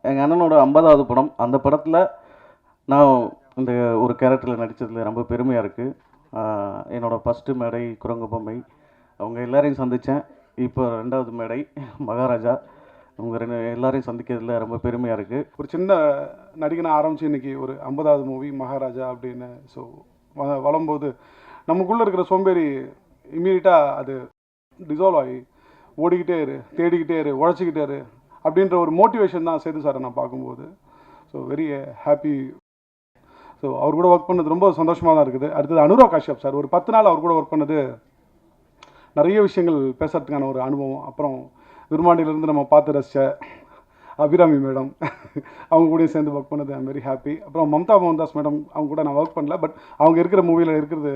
எங்கள் அண்ணனோட 50வது படம். அந்த படத்தில் நான் இந்த ஒரு கேரக்டரில் நடித்ததில் ரொம்ப பெருமையாக இருக்குது. என்னோடய ஃபஸ்ட்டு மேடை குரங்கு பொம்மை. அவங்க எல்லாரையும் சந்தித்தேன். இப்போ 2வது மேடை மகாராஜா. அவங்க எல்லாரையும் சந்திக்கிறதுல ரொம்ப பெருமையாக இருக்குது. ஒரு சின்ன நடிகனாக ஆரம்பித்து இன்றைக்கி ஒரு 50வது மூவி மகாராஜா அப்படின்னு. ஸோ வளரும்போது நமக்குள்ளே இருக்கிற சோம்பேறி இம்மீடியட்டாக அது டிசால்வ் ஆகி ஓடிக்கிட்டே இரு, தேடிக்கிட்டே இரு, உழைச்சிக்கிட்டே இரு அப்படின்ற ஒரு மோட்டிவேஷன் தான் சேது சாரை நான் பார்க்கும்போது. So very happy. ஸோ அவர் கூட ஒர்க் பண்ணது ரொம்ப சந்தோஷமாக தான் இருக்குது. அடுத்தது அனுராக் காஷ்யப் சார். ஒரு 10 நாள் அவர் கூட ஒர்க் பண்ணது நிறைய விஷயங்கள் பேசுகிறதுக்கான ஒரு அனுபவம். அப்புறம் விருமாண்டியிலேருந்து நம்ம பார்த்து ரசித்த அபிராமி மேடம் அவங்க கூட சேர்ந்து ஒர்க் பண்ணது ஐம் வெரி ஹாப்பி. அப்புறம் மம்தா மோகன்தாஸ் மேடம் அவங்க கூட நான் ஒர்க் பண்ணல, பட் அவங்க இருக்கிற மூவியில் இருக்கிறது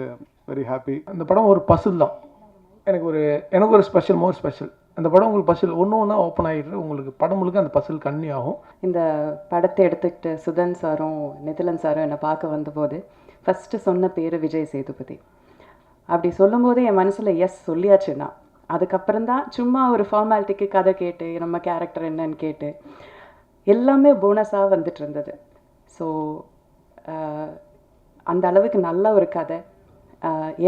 வெரி ஹாப்பி. அந்த படம் ஒரு பசில் தான். எனக்கு ஒரு ஸ்பெஷல், மோர் ஸ்பெஷல். அந்த படம் உங்களுக்கு பசில் ஒன்று ஒன்றா ஓப்பன் ஆகிட்டு உங்களுக்கு படம் முழுக்க அந்த பசில் கன்னியூ ஆகும். இந்த படத்தை எடுத்துக்கிட்டு சுதன் சாரும் நிதிலன் சாரும் என்னை பார்க்க வந்தபோது ஃபஸ்ட்டு சொன்ன பேர் விஜய் சேதுபதி. அப்படி சொல்லும்போது என் மனசில் எஸ் சொல்லியாச்சுன்னா, அதுக்கப்புறம் தான் சும்மா ஒரு ஃபார்மாலிட்டிக்கு கதை கேட்டு நம்ம கேரக்டர் என்னன்னு கேட்டு எல்லாமே போனஸாக வந்துட்டு இருந்தது. ஸோ அந்த அளவுக்கு நல்ல ஒரு கதை,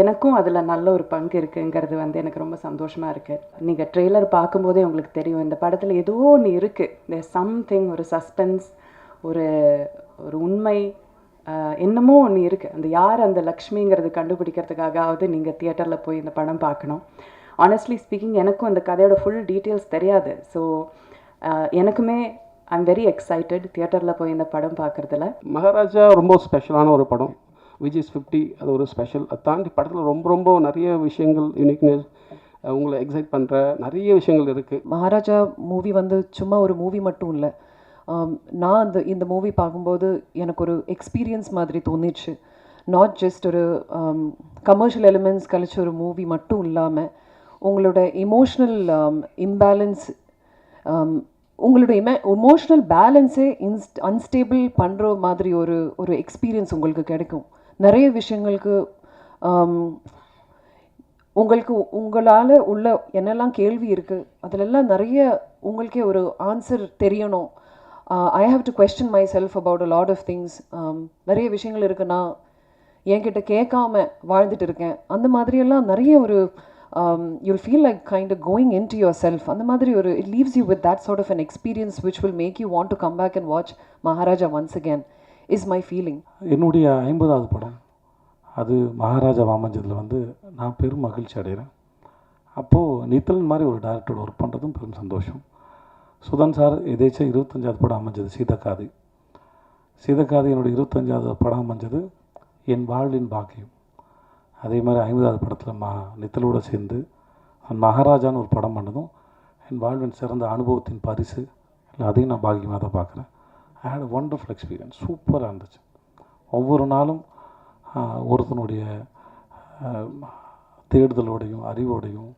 எனக்கும் அதில் நல்ல ஒரு பங்கு இருக்குங்கிறது எனக்கு ரொம்ப சந்தோஷமாக இருக்குது. நீங்கள் ட்ரெய்லர் பார்க்கும்போதே உங்களுக்கு தெரியும், இந்த படத்தில் ஏதோ ஒன்று இருக்குது. தேர் சம்திங், ஒரு சஸ்பென்ஸ், ஒரு ஒரு உண்மை, என்னமோ ஒன்று இருக்குது. அந்த யார் அந்த லக்ஷ்மிங்கிறது கண்டுபிடிக்கிறதுக்காகவாவது நீங்கள் தியேட்டரில் போய் இந்த படம் பார்க்கணும். ஆனஸ்ட்லி ஸ்பீக்கிங், எனக்கும் இந்த கதையோட ஃபுல் டீட்டெயில்ஸ் தெரியாது. ஸோ எனக்குமே ஐம் வெரி எக்ஸைட்டட் தியேட்டரில் போய் இந்த படம் பார்க்குறதுல. மகாராஜா ரொம்ப ஸ்பெஷலான ஒரு படம். விஜய்ஸ் 50 அது ஒரு ஸ்பெஷல். அதை தாண்டி படத்தில் ரொம்ப நிறைய விஷயங்கள், யூனிக்னஸ், உங்களை எக்ஸைட் பண்ணுற நிறைய விஷயங்கள் இருக்குது. மகாராஜா மூவி சும்மா ஒரு மூவி மட்டும் இல்லை. நான் இந்த மூவி பார்க்கும்போது எனக்கு ஒரு எக்ஸ்பீரியன்ஸ் மாதிரி தோணிச்சு. நாட் ஜஸ்ட் ஒரு கமர்ஷியல் எலிமெண்ட்ஸ் கழிச்ச ஒரு மூவி மட்டும் இல்லாமல் உங்களோட எமோஷ்னல் இம்பேலன்ஸ், உங்களோட எமோஷ்னல் பேலன்ஸே அன்ஸ்டேபிள் பண்ணுற மாதிரி ஒரு எக்ஸ்பீரியன்ஸ் உங்களுக்கு கிடைக்கும். நிறைய விஷயங்களுக்கு உங்களால் உள்ள என்னெல்லாம் கேள்வி இருக்குது அதிலெல்லாம் நிறைய உங்களுக்கே ஒரு ஆன்சர் தெரியணும். I have to question myself about a lot of things. நிறைய விஷயங்கள் இருக்குது நான் என்கிட்ட கேட்காம வாழ்ந்துட்டு இருக்கேன். அந்த மாதிரியெல்லாம் நிறைய ஒரு you'll feel like kind of going into yourself. அந்த மாதிரி ஒரு it leaves you with that sort of an experience which will make you want to come back and watch Maharaja once again is my feeling. என்னுடைய 50வது படம் அது மகாராஜா அமைஞ்சதில் நான் பெரும் மகிழ்ச்சி அடைகிறேன். அப்போது நித்தலன் மாதிரி ஒரு டைரக்டரோட ஒர்க் பண்ணுறதும் பெரும் சந்தோஷம். சுதன் சார் எதேச்சும் 25வது படம் அமைஞ்சது சீதக்காதி. என்னுடைய 25வது படம் அமைஞ்சது என் வாழ்வின் பாக்கியம். அதே மாதிரி 50வது படத்தில் நித்தலோடு சேர்ந்து மகாராஜான்னு ஒரு படம் பண்ணதும் என் வாழ்வின் சிறந்த அனுபவத்தின் பரிசு. இல்லை, அதையும் நான் பாக்கியமாக தான் பார்க்குறேன். ஐ ஹேட் அ ஒண்டர்ஃபுல் எக்ஸ்பீரியன்ஸ். சூப்பராக இருந்துச்சு. ஒவ்வொரு நாளும் ஒருத்தனுடைய தேடுதலோடையும் அறிவோடையும்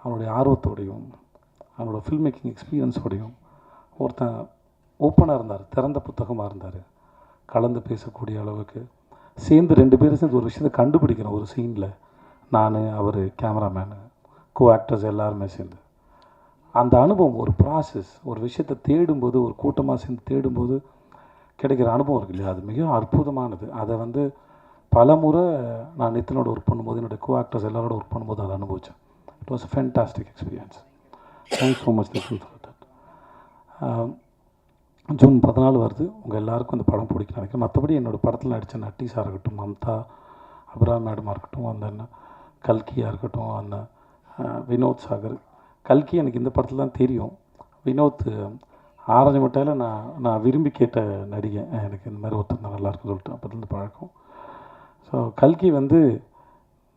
அவனுடைய ஆர்வத்தோடையும் அவனோட ஃபில்ம் மேக்கிங் எக்ஸ்பீரியன்ஸோடையும் ஒருத்தன் ஓப்பனாக இருந்தார், திறந்த புத்தகமாக இருந்தார். கலந்து பேசக்கூடிய அளவுக்கு சேர்ந்து 2 பேரும் சேர்ந்து ஒரு விஷயத்தை கண்டுபிடிக்கிறோம். ஒரு சீனில் நான், அவர், கேமராமேனு, கோ ஆக்டர்ஸ் எல்லாருமே சேர்ந்து அந்த அனுபவம், ஒரு ப்ராசஸ், ஒரு விஷயத்தை தேடும்போது, ஒரு கூட்டமாக சேர்ந்து தேடும்போது கிடைக்கிற அனுபவம் இருக்கு இல்லையா, அது மிக அற்புதமானது. அதை பல முறை நான் நித்தனோட ஒர்க் பண்ணும்போது, என்னோடய கோ ஆக்டர்ஸ் எல்லாரோட ஒர்க் பண்ணும்போது அதை அனுபவித்தேன். It was a fantastic experience. Thanks so much for that. June 14 வருது. உங்கள் எல்லாருக்கும் இந்த படம் பிடிக்கும் நினைக்கிறேன். மற்றபடி என்னோடய படத்தில் நடித்த நட்டிஸாக இருக்கட்டும், மம்தா, அபிராம் மேடமாக இருக்கட்டும், அந்த கல்கியாக இருக்கட்டும், அந்த வினோத் சாகர். கல்கி எனக்கு இந்த படத்தில் தான் தெரியும். வினோத் ஆரஞ்சு மிட்டாயில் நான் விரும்பி கேட்ட நடிகை. எனக்கு இந்த மாதிரி ஒருத்தர் தான் நல்லாயிருக்குன்னு சொல்லிட்டு அப்போதுலேருந்து பழக்கம். ஸோ கல்கி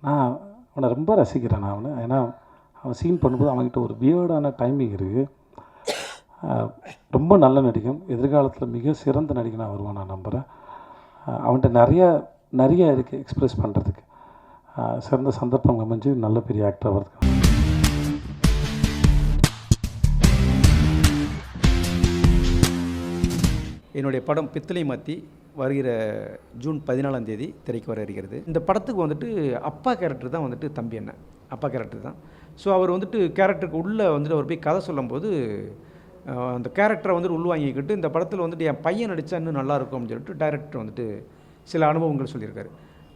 நான் அவனை ரொம்ப ரசிக்கிறேன். நான் ஏன்னா அவன் சீன் பண்ணும்போது அவன்கிட்ட ஒரு வியர்டான டைமிங் இருக்குது. ரொம்ப நல்ல நடிகன். எதிர்காலத்தில் மிக சிறந்த நடிகனாக வருவான் நான் நம்புகிறேன். அவன்கிட்ட நிறைய இருக்குது எக்ஸ்ப்ரெஸ் பண்ணுறதுக்கு. சிறந்த சந்தர்ப்பம் அமைஞ்சு நல்ல பெரிய ஆக்டர் வரதுக்கு. என்னுடைய படம் பித்தளை மாற்றி வருகிற ஜூன் 14ஆம் தேதி திரைக்கு வர இருக்கிறது. இந்த படத்துக்கு அப்பா கேரக்டர் தான் தம்பி அண்ணன் அப்பா கேரக்டர் தான். ஸோ அவர் கேரக்டருக்கு உள்ளே அவர் போய் கதை சொல்லும்போது அந்த கேரக்டரை வந்துட்டு உள்வாங்கிக்கிட்டு இந்த படத்தில் வந்துட்டு என் பையன் நடித்தா இன்னும் நல்லாயிருக்கும் அப்படின்னு சொல்லிட்டு டைரக்டர் வந்துட்டு சில அனுபவங்கள் சொல்லியிருக்காரு.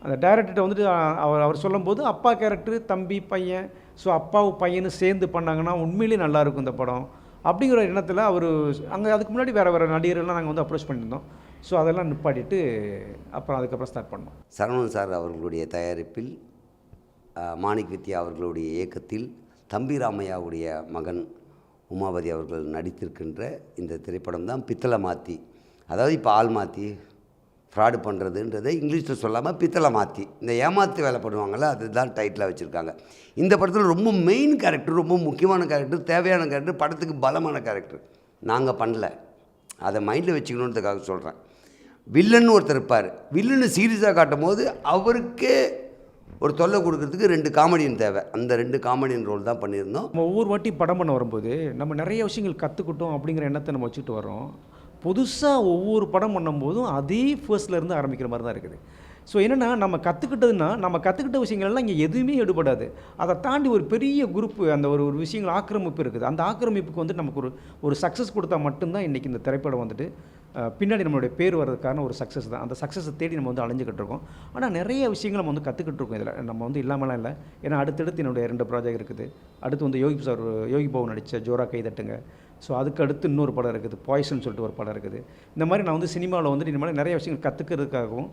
அந்த டைரக்டர்கிட்ட வந்துட்டு அவர் சொல்லும்போது அப்பா கேரக்டர் தம்பி பையன், ஸோ அப்பாவும் பையனும் சேர்ந்து பண்ணாங்கன்னா உண்மையிலேயே நல்லாயிருக்கும் இந்த படம் அப்படிங்கிற எண்ணத்தில் அவர் அங்கே அதுக்கு முன்னாடி வேறு நடிகர்கள்லாம் நாங்கள் வந்து அப்ரோச் பண்ணியிருந்தோம். ஸோ அதெல்லாம் நிப்பாட்டிட்டு அப்புறம் அதுக்கப்புறம் ஸ்டார்ட் பண்ணோம். சரவணன் சார் அவர்களுடைய தயாரிப்பில் மாணிக் வித்யா அவர்களுடைய இயக்கத்தில் தம்பி ராமையாவுடைய மகன் உமாபதி அவர்கள் நடித்திருக்கின்ற இந்த திரைப்படம் தான் பித்தளை மாற்றி. அதாவது இப்போ ஆள் மாற்றி ஃப்ராடு பண்ணுறதுன்றதை இங்கிலீஷில் சொல்லாமல் பித்தளை மாற்றி இந்த ஏமாத்து வேலை பண்ணுவாங்கள்ல, அதுதான் டைட்டிலாக வச்சுருக்காங்க. இந்த படத்தில் ரொம்ப மெயின் கேரக்டர், ரொம்ப முக்கியமான கேரக்டர், தேவையான கேரக்டர், படத்துக்கு பலமான கேரக்டர் நாங்கள் பண்ணல. அதை மைண்டில் வச்சுக்கணுன்றதுக்காக சொல்கிறேன். வில்லன்னு ஒருத்தர் இருப்பார். வில்லன்னு சீரியஸாக காட்டும் போது அவருக்கே ஒரு தொல்லை கொடுக்கறதுக்கு 2 காமெடியன் தேவை. அந்த 2 காமெடியன் ரோல் தான் பண்ணியிருந்தோம். நம்ம ஒவ்வொரு வாட்டி படம் பண்ண வரும்போது நம்ம நிறைய விஷயங்கள் கற்றுக்கிட்டோம் அப்படிங்கிற எண்ணத்தை நம்ம வச்சுட்டு வரோம். புதுசாக ஒவ்வொரு படம் பண்ணும்போதும் அதே ஃபர்ஸ்ட்லேருந்து ஆரம்பிக்கிற மாதிரி தான் இருக்குது. ஸோ என்னென்னா நம்ம கற்றுக்கிட்ட விஷயங்கள்லாம் இங்கே எதுவுமே எடுபடாது. அதை தாண்டி ஒரு பெரிய குரூப்பு அந்த ஒரு விஷயங்கள் ஆக்கிரமிப்பு இருக்குது. அந்த ஆக்கிரமிப்புக்கு வந்து நமக்கு ஒரு சக்ஸஸ் கொடுத்தா மட்டும்தான் இன்றைக்கி இந்த திரைப்படம் வந்துட்டு பின்னாடி நம்மளுடைய பேர் வர்றதுக்கான ஒரு சக்ஸஸ் தான். அந்த சக்ஸஸை தேடி நம்ம வந்து அலைஞ்சிக்கிட்டு இருக்கோம். ஆனால் நிறைய விஷயங்கள் நம்ம வந்து கற்றுக்கிட்டு இருக்கோம். இதில் நம்ம வந்து இல்லாமலாம் இல்லை. ஏன்னா அடுத்தடுத்து என்னுடைய 2 ப்ராஜெக்ட் இருக்குது. அடுத்து வந்து யோகி பாபு நடித்த ஜோரா கைதட்டுங்க. ஸோ அதுக்கு அடுத்து இன்னொரு படம் இருக்குது, பாய்சன் சொல்லிட்டு ஒரு படம் இருக்குது. இந்த மாதிரி நான் வந்து சினிமாவில் வந்துட்டு இந்த மாதிரி நிறைய விஷயங்கள் கற்றுக்கிறதுக்காகவும்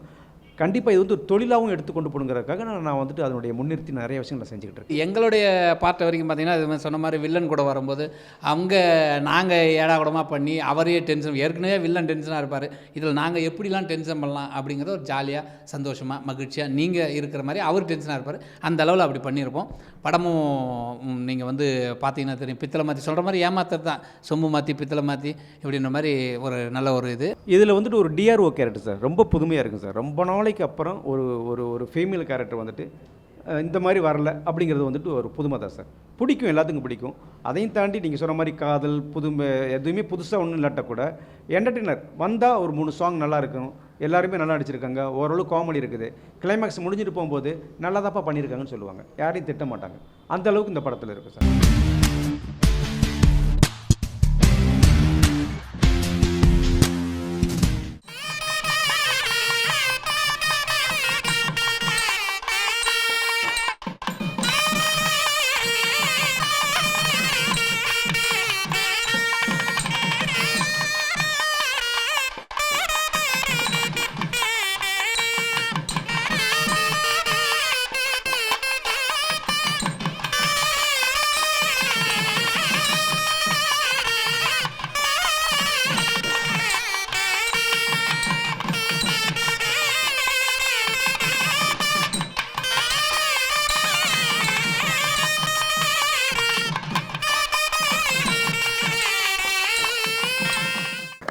கண்டிப்பாக இது வந்து ஒரு தொழிலாகவும் எடுத்துக்கொண்டு போகணுங்கிறதுக்காக நான் வந்துட்டு அதனுடைய முன்னிறுத்தி நிறைய விஷயங்கள் நான் செஞ்சுக்கிட்டு இருக்கேன். எங்களுடைய பார்ட் வரைக்கும் பார்த்தீங்கன்னா இது சொன்ன மாதிரி வில்லன் கூட வரும்போது அவங்க நாங்கள் ஏடாகூடமாக பண்ணி அவரையே டென்ஷன், ஏற்கனவே வில்லன் டென்ஷனாக இருப்பார், இதில் நாங்கள் எப்படிலாம் டென்ஷன் பண்ணலாம் அப்படிங்கிறத ஒரு ஜாலியாக சந்தோஷமாக மகிழ்ச்சியாக நீங்கள் இருக்கிற மாதிரி அவர் டென்ஷனாக இருப்பார். அந்த அளவில் அப்படி பண்ணியிருப்போம். படமும் நீங்கள் வந்து பார்த்தீங்கன்னா தெரியும், பித்தளை மாற்றி சொல்கிற மாதிரி ஏமாத்துறது தான், சொம்பு மாற்றி பித்தளை மாற்றி இப்படின்ற மாதிரி ஒரு நல்ல ஒரு இதில் வந்துட்டு ஒரு டிஆர்ஓ கேரக்டர் சார் ரொம்ப புதுமையாக இருக்குது சார். ரொம்ப நாளைக்கு அப்புறம் ஒரு ஃபீமேல் கேரக்டர் வந்துட்டு இந்த மாதிரி வரல அப்படிங்கிறது வந்துட்டு ஒரு புதுமை தான் சார். பிடிக்கும், எல்லாத்துக்கும் பிடிக்கும். அதையும் தாண்டி நீங்கள் சொன்ன மாதிரி காதல் புதுமை எதுவுமே புதுசாக ஒன்றும் இல்லாட்ட கூட என்டர்டெய்னர் வந்தால் ஒரு 3 சாங் நல்லா இருக்கும், எல்லாருமே நல்லா நடிச்சிருக்காங்க, ஓரளவு காமெடி இருக்குது, கிளைமேக்ஸ் முடிஞ்சிட்டு போகும்போது நல்லா தாப்பா பண்ணியிருக்காங்கன்னு சொல்லுவாங்க, யாரையும் திட்ட மாட்டாங்க. அந்த அளவுக்கு இந்த படத்தில் இருக்குது சார்.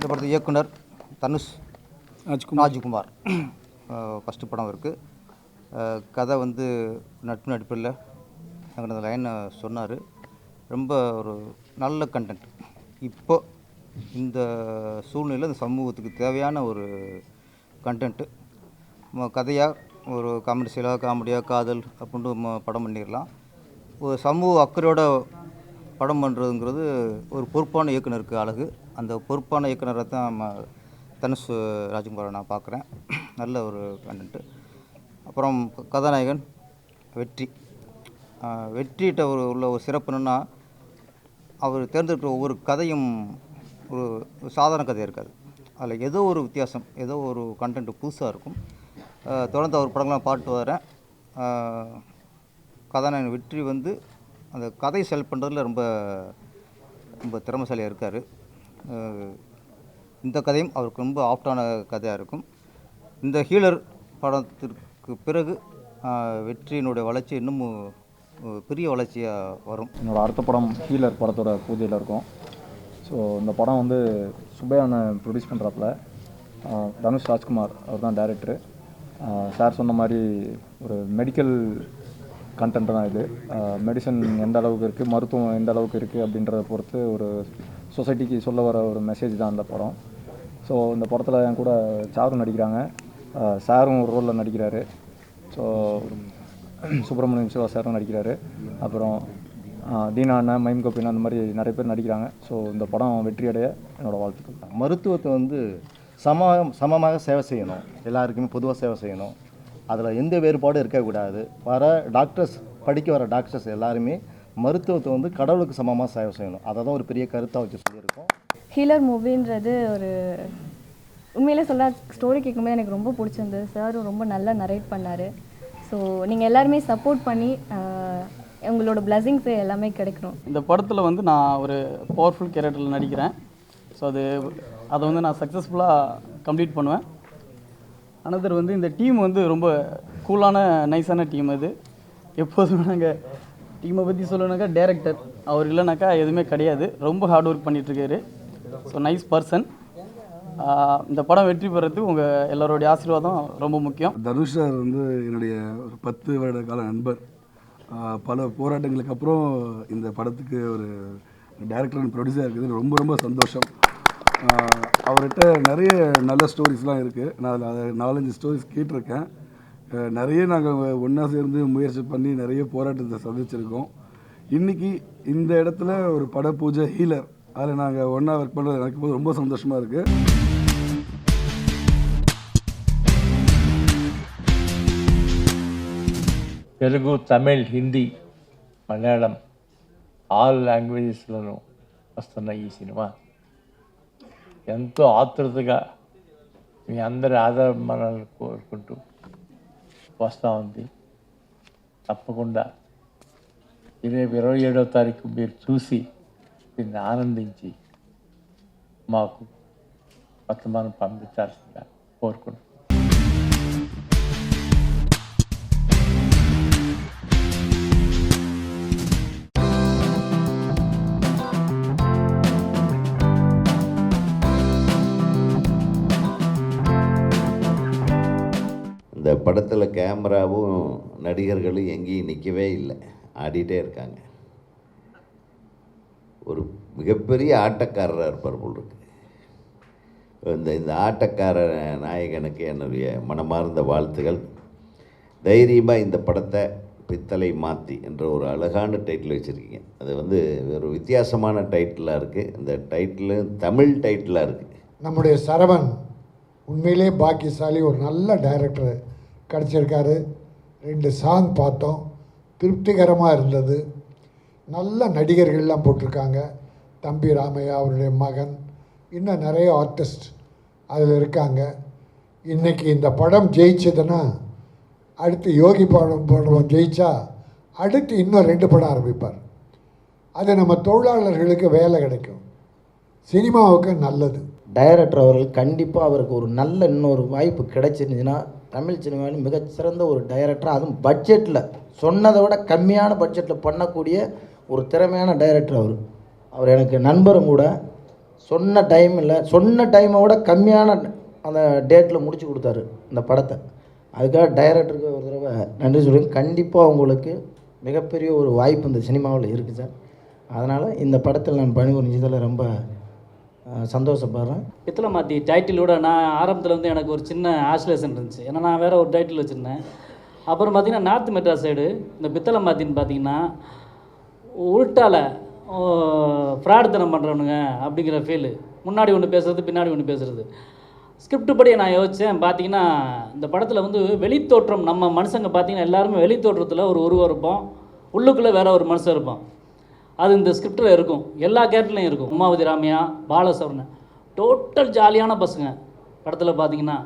இந்த படத்து இயக்குனர் தனுஷ் ராஜ்குமார். ஃபஸ்ட்டு படம் இருக்குது. கதை வந்து நட்பு நடிப்பில் எனக்கு அந்த லைனை சொன்னார். ரொம்ப ஒரு நல்ல கண்டென்ட். இப்போ இந்த சூழ்நிலை இந்த சமூகத்துக்கு தேவையான ஒரு கண்டென்ட்டு. கதையாக ஒரு காமெடியாக காதல் அப்படின்ட்டு படம் பண்ணிடலாம். ஒரு சமூக அக்கறையோட படம் பண்ணுறதுங்கிறது ஒரு பொறுப்பான இயக்குனருக்கு அழகு. அந்த பொறுப்பான இயக்குனரை தான் தனுஷ் ராஜ்குமாரை நான் பார்க்குறேன். நல்ல ஒரு கண்டென்ட்டு. அப்புறம் கதாநாயகன் வெற்றிகிட்ட உள்ள ஒரு சிறப்பு என்னென்னா, அவர் தேர்ந்தெடுக்கிற ஒவ்வொரு கதையும் ஒரு சாதாரண கதை இருக்காது. அதில் ஏதோ ஒரு வித்தியாசம், ஏதோ ஒரு கண்டென்ட் புதுசாக இருக்கும். தொடர்ந்து அவர் படங்கள்லாம் பாட்டு வரேன். கதாநாயகன் வெற்றி வந்து அந்த கதை செலக்ட் பண்ணுறதுல ரொம்ப ரொம்ப திறமைசாலியாக இருக்கார். இந்த கதையும் அவருக்கு ரொம்ப ஆப்டான கதையாக இருக்கும். இந்த ஹீலர் படத்திற்கு பிறகு வெற்றியினுடைய வளர்ச்சி இன்னும் பெரிய வளர்ச்சியாக வரும். என்னோடய அடுத்த படம் ஹீலர் படத்தோட பூஜையில் இருக்கும். ஸோ இந்த படம் வந்து சுப்பையான ப்ரொடியூஸ் பண்ணுறாப்புல. தனுஷ் ராஜ்குமார் அவர் தான் டைரக்டரு. சார் சொன்ன மாதிரி ஒரு மெடிக்கல் கண்டென்ட் தான் இது. மெடிசன் எந்த அளவுக்கு இருக்குது, மருத்துவம் எந்த அளவுக்கு இருக்குது அப்படின்றத பொறுத்து ஒரு சொசைட்டிக்கு சொல்ல வர ஒரு மெசேஜ் தான் அந்த படம். ஸோ இந்த படத்தில் என் கூட சாரும் நடிக்கிறாங்க, சாரும் ஒரு ரோலில் நடிக்கிறாரு. ஸோ சுப்பிரமணியம் சிவா சாரும் நடிக்கிறாரு. அப்புறம் தீனா அண்ணன், மைம் கோபின் அந்த மாதிரி நிறைய பேர் நடிக்கிறாங்க. ஸோ இந்த படம் வெற்றியடைய என்னோடய வாழ்த்துக்கள். மருத்துவத்தை வந்து சமமாக சேவை செய்யணும், எல்லாருக்குமே பொதுவாக சேவை செய்யணும். அதில் எந்த வேறுபாடும் இருக்கக்கூடாது. படிக்க வர டாக்டர்ஸ் எல்லாருமே மருத்துவத்தை வந்து கடவுளுக்கு சமமாக சேவை செய்யணும். அதை தான் ஒரு பெரிய கருத்தாக வச்சு சொல்லியிருக்கோம். ஹீலர் மூவின்றது ஒரு உண்மையிலே சொல்ல ஸ்டோரி கேட்கும்போது எனக்கு ரொம்ப பிடிச்சிருந்தது. சாரும் ரொம்ப நல்லா நரேட் பண்ணார். ஸோ நீங்கள் எல்லாருமே சப்போர்ட் பண்ணி உங்களோட பிளஸிங்ஸ் எல்லாமே கிடைக்கணும். இந்த படத்தில் வந்து நான் ஒரு பவர்ஃபுல் கேரக்டரில் நடிக்கிறேன். ஸோ அதை வந்து நான் சக்ஸஸ்ஃபுல்லாக கம்ப்ளீட் பண்ணுவேன். அனதர் வந்து இந்த டீம் வந்து ரொம்ப கூலான நைஸான டீம். அது எப்போதுமே நாங்கள் டீமை பற்றி சொல்லணுனாக்கா டைரக்டர் அவர் இல்லைனாக்கா எதுவுமே கிடையாது. ரொம்ப ஹார்ட் ஒர்க் பண்ணிகிட்ருக்காரு. So nice person. இந்த படம் வெற்றி பெறதுக்கு உங்கள் எல்லோருடைய ஆசீர்வாதம் ரொம்ப முக்கியம். தனுஷ் சார் வந்து என்னுடைய ஒரு 10 வருட கால நண்பர். பல போராட்டங்களுக்கு அப்புறம் இந்த படத்துக்கு ஒரு டைரக்டர் அண்ட் ப்ரொடியூசர் இருக்குது. ரொம்ப ரொம்ப சந்தோஷம். அவர்கிட்ட நிறைய நல்ல ஸ்டோரிஸ்லாம் இருக்குது. நான் அதில் 4-5 ஸ்டோரிஸ் கேட்டிருக்கேன். நிறைய நாங்கள் ஒன்றா சேர்ந்து முயற்சி பண்ணி நிறைய போராட்டத்தை சந்திச்சிருக்கோம். இன்றைக்கி இந்த இடத்துல ஒரு பட பூஜை ஹீலர் அதில் நாங்கள் ஒன்றா ஒர்க் பண்ணுறது எனக்கு போது ரொம்ப சந்தோஷமாக இருக்குது. తెలుగు, తమిళ్, హిందీ, మలయాళం ఆల్ లాంగ్వేజెస్లోనూ వస్తున్న ఈ సినిమా ఎంతో ఆతృతగా మీ అందరి ఆదరణలు కోరుకుంటూ వస్తూ ఉంది. తప్పకుండా 27వ తారీఖు మీరు చూసి దీన్ని ఆనందించి మాకు వర్తమానం పంపించాల్సిందిగా కోరుకుంటున్నాను. இந்த படத்தில் கேமராவும் நடிகர்களும் எங்கேயும் நிற்கவே இல்லை, ஆடிட்டே இருக்காங்க. ஒரு மிகப்பெரிய ஆட்டக்காரராக இருப்பார் போல் இருக்கு. இந்த ஆட்டக்கார நாயகனுக்கு என்னுடைய மனமார்ந்த வாழ்த்துகள். தைரியமாக இந்த படத்தை பித்தளை மாற்றி என்ற ஒரு அழகான டைட்டில் வச்சுருக்கீங்க. அது வந்து ஒரு வித்தியாசமான டைட்டிலாக இருக்குது. இந்த டைட்டிலு தமிழ் டைட்டிலாக இருக்குது. நம்முடைய சரவண் உண்மையிலே பாக்கியசாலி, ஒரு நல்ல டைரக்டர் கிடச்சிருக்காரு. 2 சாங் பார்த்தோம், திருப்திகரமாக இருந்தது. நல்ல நடிகர்கள்லாம் போட்டிருக்காங்க. தம்பி ராமையா, அவருடைய மகன், இன்னும் நிறைய ஆர்டிஸ்ட் அதில் இருக்காங்க. இன்றைக்கி இந்த படம் ஜெயிச்சதுன்னா அடுத்து யோகி படம் ஜெயிச்சா அடுத்து இன்னும் 2 படம் ஆரம்பிப்பார். அது நம்ம தொழிலாளர்களுக்கு வேலை கிடைக்கும், சினிமாவுக்கு நல்லது. டைரக்டர் அவர்கள் கண்டிப்பாக அவருக்கு ஒரு நல்ல இன்னொரு வாய்ப்பு கிடைச்சிருந்துச்சுன்னா தமிழ் சினிமாவில் மிகச்சிறந்த ஒரு டைரக்டர், அதுவும் பட்ஜெட்டில் சொன்னதை விட கம்மியான பட்ஜெட்டில் பண்ணக்கூடிய ஒரு திறமையான டைரக்டர் அவர் எனக்கு நண்பரும் கூட. சொன்ன டைமை விட கம்மியான அந்த டேட்டில் முடிச்சு கொடுத்தாரு இந்த படத்தை. அதுக்காக டைரக்டருக்கு ஒரு தடவை நன்றி சொல்லுங்கள். கண்டிப்பாக உங்களுக்கு மிகப்பெரிய ஒரு வாய்ப்பு இந்த சினிமாவில் இருக்குது சார். அதனால் இந்த படத்தில் நான் பணிபுரிஞ்சதில் ரொம்ப சந்தோஷப்படுறேன். பித்தளை மாற்றி டைட்டிலோட நான் ஆரம்பத்தில் வந்து எனக்கு ஒரு சின்ன ஆஸ்லேஷன் இருந்துச்சு. ஏன்னா நான் வேறு ஒரு டைட்டில் வச்சுருந்தேன். அப்புறம் பார்த்திங்கன்னா நார்த் மெட்ராஸ் சைடு இந்த பித்தளை மாற்றின்னு பார்த்திங்கன்னா உள்டால ஃப்ராடுத்தனம் பண்ணுறவனுங்க அப்படிங்கிற ஃபீலு. முன்னாடி ஒன்று பேசுகிறது, பின்னாடி ஒன்று பேசுகிறது. ஸ்கிரிப்ட் படி நான் யோசித்தேன். பார்த்திங்கன்னா இந்த படத்தில் வந்து வெளித்தோற்றம், நம்ம மனுஷங்க பார்த்திங்கன்னா எல்லாருமே வெளித்தோற்றத்தில் ஒரு உருவம் இருப்போம், உள்ளுக்குள்ளே வேறு ஒரு மனுஷன் இருப்போம். அது இந்த ஸ்கிரிப்டில் இருக்கும், எல்லா கேரக்டர்லையும் இருக்கும். உமாவதி ராமையா, பாலசவரன் டோட்டல் ஜாலியான பசங்க. படத்தில் பார்த்திங்கன்னா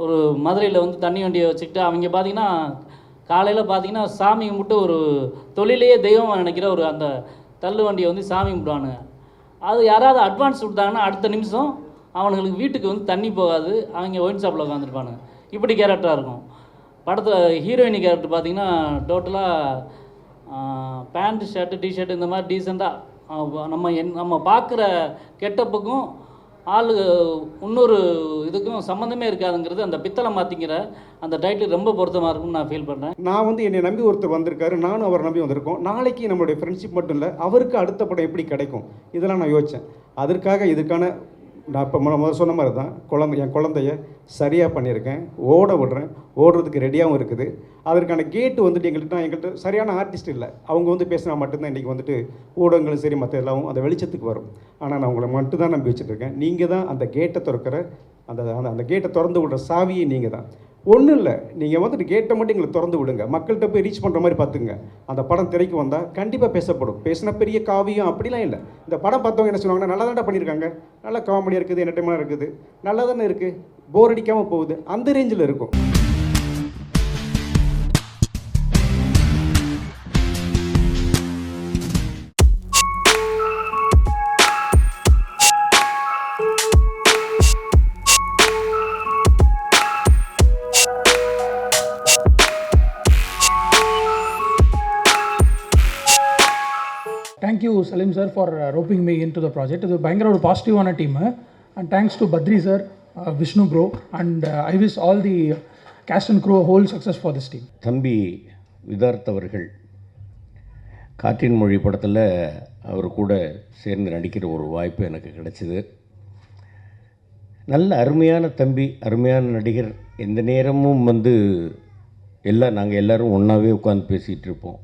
ஒரு மதுரையில் வந்து தண்ணி வண்டியை வச்சுக்கிட்டு அவங்க பார்த்திங்கன்னா காலையில் பார்த்திங்கன்னா சாமி கும்பிட்டு ஒரு தொழிலையே தெய்வமாக நினைக்கிற ஒரு அந்த தள்ளு வண்டியை வந்து சாமி கும்பிடுவானுங்க. அது யாராவது அட்வான்ஸ் கொடுத்தாங்கன்னா அடுத்த நிமிஷம் அவனுங்களுக்கு வீட்டுக்கு வந்து தண்ணி போகாது, அவங்க ஒயின் ஷாப்பில் உட்காந்துருப்பானுங்க. இப்படி கேரக்டராக இருக்கும். படத்தில் ஹீரோயினி கேரக்டர் பார்த்திங்கன்னா டோட்டலாக பேண்ட் ஷர்ட்டு டிஷர்ட் இந்த மாதிரி டீசெண்டாக நம்ம பார்க்குற கெட்டப்புக்கும் ஆளு இன்னொரு இதுக்கும் சம்மந்தமே இருக்காதுங்கிறது அந்த பித்தளை மாற்றிங்கிற அந்த டைட்டில் ரொம்ப பொருத்தமாக இருக்கும்னு நான் ஃபீல் பண்ணுறேன். நான் வந்து என்னை நம்பி ஒருத்தர் வந்திருக்காரு, நானும் அவரை நம்பி வந்திருக்கோம். நாளைக்கு நம்மளுடைய ஃப்ரெண்ட்ஷிப் மட்டும் இல்லை, அவருக்கு அடுத்த படம் எப்படி கிடைக்கும் இதெல்லாம் நான் யோசித்தேன். அதற்காக இதுக்கான நான் இப்போ முதல் சொன்ன மாதிரி தான் என் குழந்தைய சரியாக பண்ணியிருக்கேன், ஓட விடுறேன், ஓடுறதுக்கு ரெடியாகவும் இருக்குது. அதற்கான கேட்டு வந்துட்டு எங்கள்கிட்ட சரியான ஆர்டிஸ்ட் இல்லை. அவங்க வந்து பேசினா மட்டும்தான் இன்றைக்கி வந்துட்டு ஊடகங்களும் சரி மற்ற எல்லாமும் அந்த வெளிச்சத்துக்கு வரும். ஆனால் நான் உங்களை மட்டும் தான் நம்பி வச்சுட்ருக்கேன். நீங்கள் தான் அந்த கேட்டை திறக்கிற அந்த கேட்டை திறந்து விடுற சாவியை நீங்கள் தான். ஒன்றும் இல்லை, நீங்கள் வந்துட்டு கேட்டை மட்டும் எங்களை திறந்து விடுங்க, மக்கள்கிட்ட போய் ரீச் பண்ணுற மாதிரி பார்த்துங்க. அந்த படம் திரைக்கு வந்தால் கண்டிப்பாக பேசப்படும். பேசினா பெரிய காவியம் அப்படிலாம் இல்லை. இந்த படம் பார்த்தவங்க என்ன சொல்லுவாங்கன்னா, நல்லா தானே பண்ணியிருக்காங்க, நல்லா காமெடியாக இருக்குது, என்டர்டைன்மெண்ட்டாக இருக்குது, நல்லா தானே இருக்குது, போர் அடிக்காமல் போகுது, அந்த ரேஞ்சில் இருக்கும். Thank you, Salim sir, for roping me into the project. இது பயங்கர ஒரு பாசிட்டிவான team. And thanks to Badri sir, Vishnu bro, and I wish all the cast and crew whole success for this team. தம்பி விதார்த் அவர்கள் காற்றின் மொழி படத்தில் அவர் கூட சேர்ந்து நடிக்கிற ஒரு வாய்ப்பு எனக்கு கிடைச்சிது. நல்ல அருமையான தம்பி, அருமையான நடிகர். எந்த நேரமும் வந்து நாங்கள் எல்லோரும் ஒன்றாவே உட்காந்து பேசிகிட்டு இருப்போம்.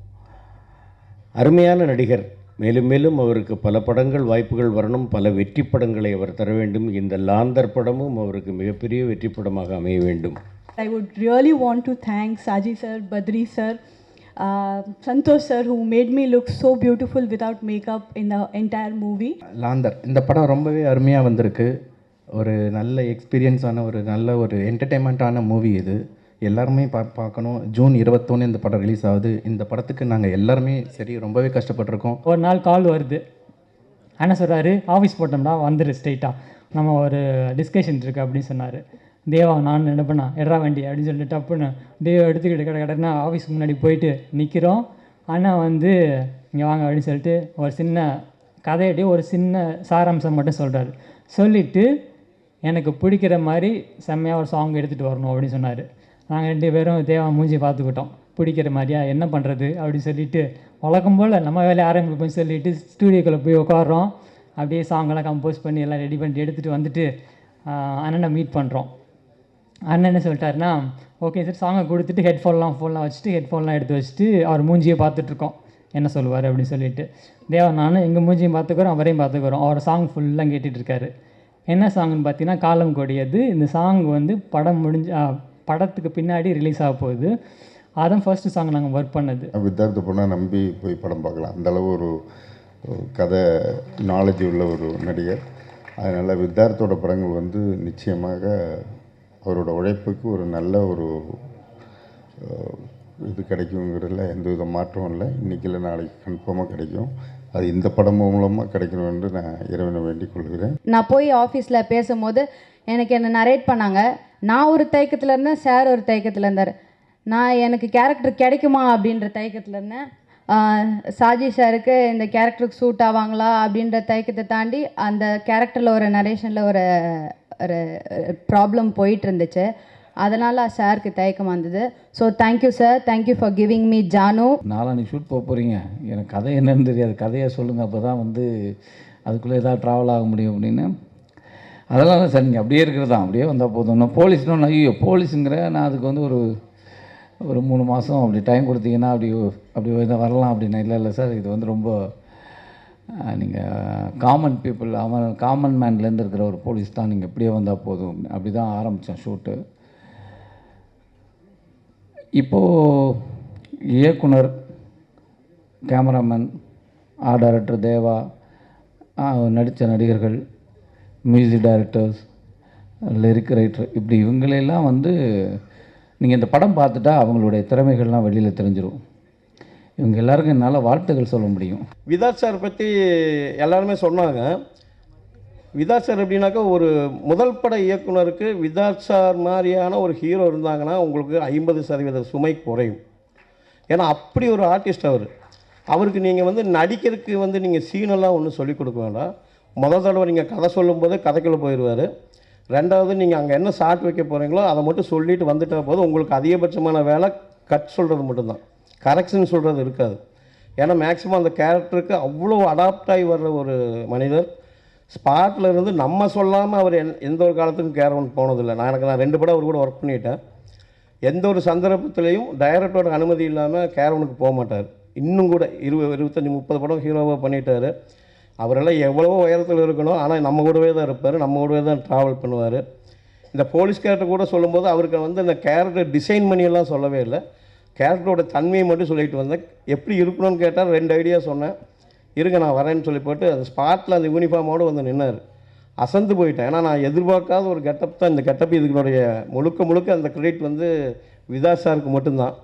அருமையான நடிகர். மேலும் மேலும் அவருக்கு பல படங்கள் வாய்ப்புகள் வரணும், பல வெற்றி படங்களை அவர் தர வேண்டும். இந்த லாந்தர் படமும் அவருக்கு மிகப்பெரிய வெற்றி படமாக அமைய வேண்டும். I would really want to thank Saji sir, Badri sir, Santosh sir, who made me look so beautiful without makeup in the entire movie. லாந்தர் இந்த படம் ரொம்பவே அருமையாக வந்திருக்கு. ஒரு நல்ல எக்ஸ்பீரியன்ஸான ஒரு நல்ல ஒரு என்டர்டெயின்மெண்ட்டான மூவி இது. எல்லாருமே பார்க்கணும். ஜூன் 21 இந்த படம் ரிலீஸ் ஆகுது. இந்த படத்துக்கு நாங்கள் எல்லாருமே சரி ரொம்பவே கஷ்டப்பட்டிருக்கோம். ஒரு நாள் கால் வருது, என்ன சொல்கிறாரு, ஆஃபீஸ் போட்டோம்னா வந்துடு ஸ்ட்ரெயிட்டாக, நம்ம ஒரு டிஸ்கஷன் இருக்குது அப்படின்னு சொன்னார். தேவா நான் என்ன பண்ணா எட்ரா வண்டி அப்படின்னு சொல்லிட்டு டப்புன்னு தேவா எடுத்துக்கிட்டு கிடன்னா ஆஃபீஸ்க்கு முன்னாடி போயிட்டு நிற்கிறோம். ஆனால் வந்து இங்கே வாங்க அப்படின்னு சொல்லிட்டு ஒரு சின்ன கதையிட்டே ஒரு சின்ன சாராம்சம் மட்டும் சொல்கிறாரு. சொல்லிவிட்டு எனக்கு பிடிக்கிற மாதிரி செம்மையாக ஒரு சாங் எடுத்துகிட்டு வரணும் அப்படின்னு சொன்னார். நாங்கள் 2 பேரும் தேவா மூஞ்சி பார்த்துக்கிட்டோம், பிடிக்கிற மாதிரியா என்ன பண்ணுறது அப்படின்னு சொல்லிவிட்டு வழக்கம் போல் நம்ம வேலையை ஆரம்பிப்போம்னு சொல்லிவிட்டு ஸ்டூடியோக்குள்ளே போய் உட்காரோம். அப்படியே சாங்கெல்லாம் கம்போஸ் பண்ணி எல்லாம் ரெடி பண்ணிட்டு எடுத்துகிட்டு வந்துட்டு அண்ணனை மீட் பண்ணுறோம். அண்ணன் என்ன சொல்லிட்டாருன்னா, ஓகே சார் சாங்கை கொடுத்துட்டு ஃபோன்லாம் வச்சுட்டு ஹெட்ஃபோன்லாம் எடுத்து வச்சுட்டு அவர் மூஞ்சியை பார்த்துட்ருக்கோம், என்ன சொல்லுவார் அப்படின்னு சொல்லிட்டு. தேவா நானும் எங்கள் மூஞ்சியும் பார்த்துக்கிறோம், அவரையும் பார்த்துக்கிறோம். அவர் சாங் ஃபுல்லாக கேட்டுட்ருக்காரு. என்ன சாங்னு பார்த்தீங்கன்னா காலம் கொடியது. இந்த சாங் வந்து படத்துக்கு பின்னாடி ரிலீஸ் ஆக போகுது. அதான் ஃபர்ஸ்ட் சாங் நாங்கள் ஒர்க் பண்ணது. வித்தார்த்த பொண்ணாக நம்பி போய் படம் பார்க்கலாம், அந்தளவு ஒரு கதை நாலேஜ் உள்ள ஒரு நடிகர். அதனால் வித்தார்த்தோட படங்கள் வந்து நிச்சயமாக அவரோட உழைப்புக்கு ஒரு நல்ல ஒரு இது கிடைக்குங்கிறதுல எந்த வித மாற்றமும் இல்லை. இன்றைக்கி இல்லை நாளைக்கு கன்ஃபார்மாக கிடைக்கும். அது இந்த படம் மூலமாக கிடைக்கணும் என்று நான் இறைவனை வேண்டிக் கொள்கிறேன். நான் போய் ஆஃபீஸில் பேசும்போது எனக்கு என்ன நரேட் பண்ணாங்க. நான் ஒரு தயக்கத்தில் இருந்தேன், சார் ஒரு தயக்கத்தில் இருந்தார். நான் எனக்கு கேரக்டர் கிடைக்குமா அப்படின்ற தயக்கத்தில் இருந்தேன். சாஜி சாருக்கு இந்த கேரக்டருக்கு சூட் ஆவாங்களா அப்படின்ற தயக்கத்தை தாண்டி அந்த கேரக்டரில் ஒரு நரேஷனில் ஒரு ஒரு ப்ராப்ளம் போயிட்டு இருந்துச்சு. அதனால் சாருக்கு தயக்கமாக இருந்தது. So thank you sir, thank you for giving me Jaanu. நாளான்னைக்கு ஷூட் போகிறீங்க, எனக்கு கதை என்னன்னு தெரியாது, கதையை சொல்லுங்கள், அப்போ தான் வந்து அதுக்குள்ளே ஏதாவது ட்ராவல் ஆக முடியும் அப்படின்னு. அதெல்லாம் சார் நீங்கள் அப்படியே இருக்கிறது தான், அப்படியே வந்தால் போதும். நான் போலீஸ்னு ஐயோ போலீஸுங்கிற நான் அதுக்கு வந்து ஒரு 3 மாதம் அப்படி டைம் கொடுத்தீங்கன்னா அப்படி வரலாம் அப்படின்னா. இல்லை சார், இது வந்து ரொம்ப நீங்கள் காமன் பீப்புள், காமன் மேன்லேருந்து இருக்கிற ஒரு போலீஸ் தான், நீங்கள் எப்படியே வந்தால் போதும். அப்படி தான் ஆரம்பித்தேன் ஷூட்டு. இப்போது இயக்குனர், கேமராமேன், ஆர்ட் டைரக்டர் தேவா, நடித்த நடிகர்கள், மியூசிக் டைரக்டர்ஸ், லிரிக் ரைட்டர், இப்படி இவங்களெல்லாம் வந்து நீங்கள் இந்த படம் பார்த்துட்டா அவங்களுடைய திறமைகள்லாம் வெளியில் தெரிஞ்சிடும். இவங்க எல்லாருக்கும் என்னால் வாழ்த்துக்கள் சொல்ல முடியும். விதார்த் சார் பற்றி எல்லாருமே சொன்னாங்க. விதார்த் சார் எப்படின்னாக்கா, ஒரு முதல் பட இயக்குனருக்கு விதார்த் சார் மாதிரியான ஒரு ஹீரோ இருந்தாங்கன்னா உங்களுக்கு 50% சுமை குறையும். ஏன்னா அப்படி ஒரு ஆர்டிஸ்ட் அவருக்கு நீங்கள் வந்து நடிக்கிறதுக்கு வந்து நீங்கள் சீனெல்லாம் ஒன்றும் சொல்லிக் கொடுக்க வேண்டாம். முதல் தடவை நீங்கள் கதை சொல்லும்போது கதைக்குள்ளே போயிடுவார். ரெண்டாவது நீங்கள் அங்கே என்ன ஷாட் வைக்க போகிறீங்களோ அதை மட்டும் சொல்லிவிட்டு வந்துட்டால் போதும். உங்களுக்கு அதிகபட்சமான வேலை கட் சொல்கிறது மட்டும்தான், கரெக்ஷன் சொல்கிறது இருக்காது. ஏன்னா மேக்ஸிமம் அந்த கேரக்டருக்கு அவ்வளோ அடாப்ட் ஆகி வர்ற ஒரு மனிதர். ஸ்பாட்டில் இருந்து நம்ம சொல்லாமல் அவர் எந்த ஒரு காலத்துக்கும் கேரவன் போனதில்லை. நான் 2 படம் அவர் கூட ஒர்க் பண்ணிட்டேன். எந்த ஒரு சந்தர்ப்பத்திலையும் டைரக்டரோட அனுமதி இல்லாமல் கேரவனுக்கு போக மாட்டார். இன்னும் கூட 25-30 படம் ஹீரோவாக பண்ணிட்டார். அவரெல்லாம் எவ்வளவோ உயரத்தில் இருக்கணும், ஆனால் நம்ம கூடவே தான் இருப்பார், நம்ம கூடவே தான் ட்ராவல் பண்ணுவார். இந்த போலீஸ் கேரக்டர் கூட சொல்லும்போது அவருக்கு வந்து இந்த கேரக்டர் டிசைன் பண்ணியெல்லாம் சொல்லவே இல்லை, கேரக்டரோட தன்மையை மட்டும் சொல்லிட்டு வந்தேன். எப்படி இருக்கணும்னு கேட்டால் 2 ஐடியா சொன்னேன். இருங்க நான் வரேன்னு சொல்லி போட்டு அந்த ஸ்பாட்டில் அந்த யூனிஃபார்மோடு வந்து நின்னார். அசந்து போயிட்டேன். ஏன்னா நான் எதிர்பார்க்காத ஒரு கெட்டப் தான் இந்த கெட்டப். இதுக்குடைய முழுக்க அந்த கிரெடிட் வந்து விதாஸ் சாருக்கு மட்டும்தான்.